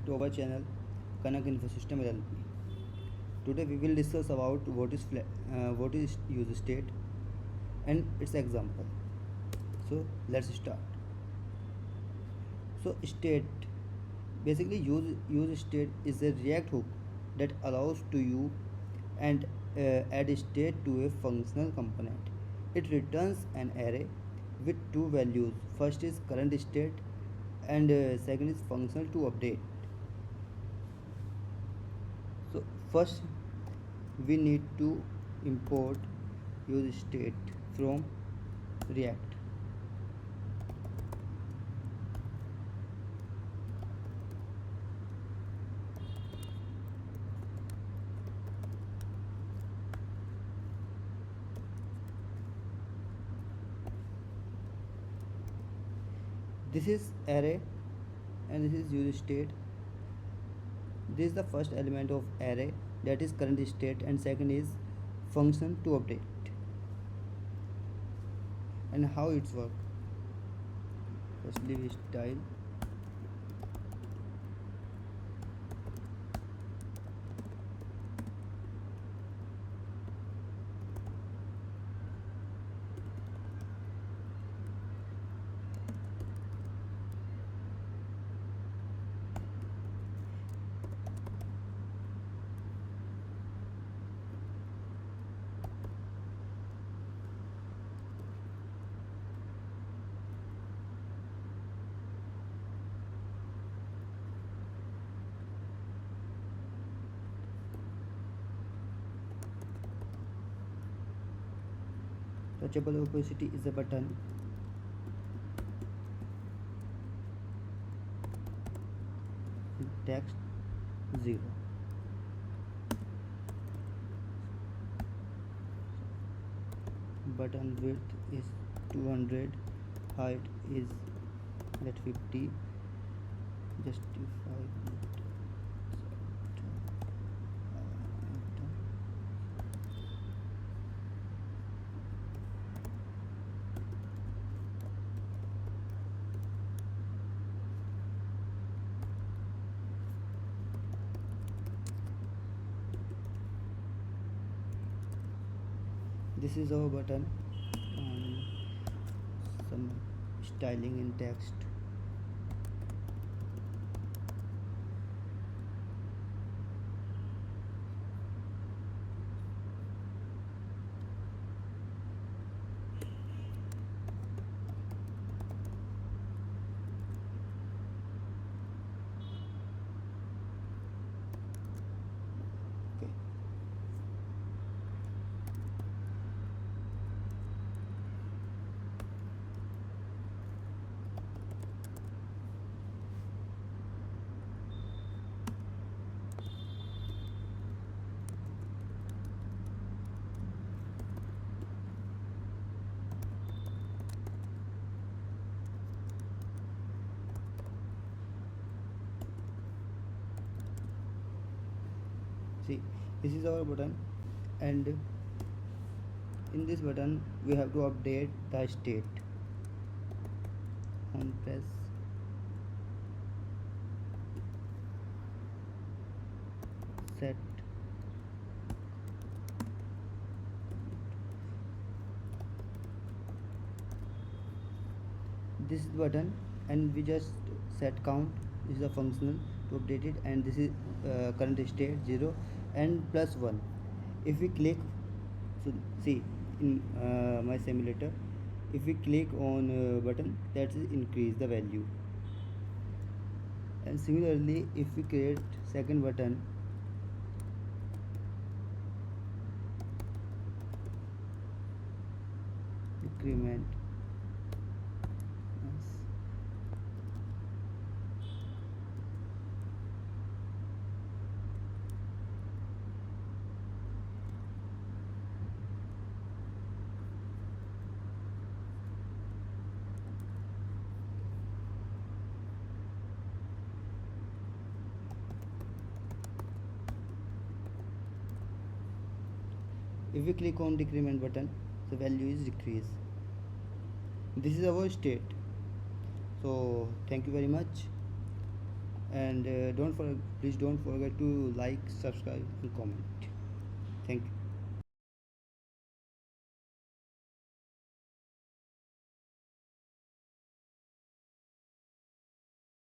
to our channel Kanak Infosystems LLP. Today we will discuss about what is use state and its example. So let's start. So state, basically use state is a React hook that allows to you and add state to a functional component. It returns an array with two values. First is current state and second is functional to update. So first we need to import use state from React. This is array and this is use state. This is the first element of array, that is current state, and second is function to update. And how it's work? Firstly we style touchable opacity is a button. Text 0. Button width is 200, height is let 50, justify this is our button and some styling in text. Okay. See, this is our button, and in this button we have to update the state. On press set this button, and we just set count. This is a functional to update it, and this is current state 0 and +1. If we click, so see in my simulator, if we click on button, that is increase the value. And similarly, if we create second button, decrement, if we click on decrement button, the value is decrease. This is our state. So thank you very much. And please don't forget to like, subscribe, and comment. Thank you.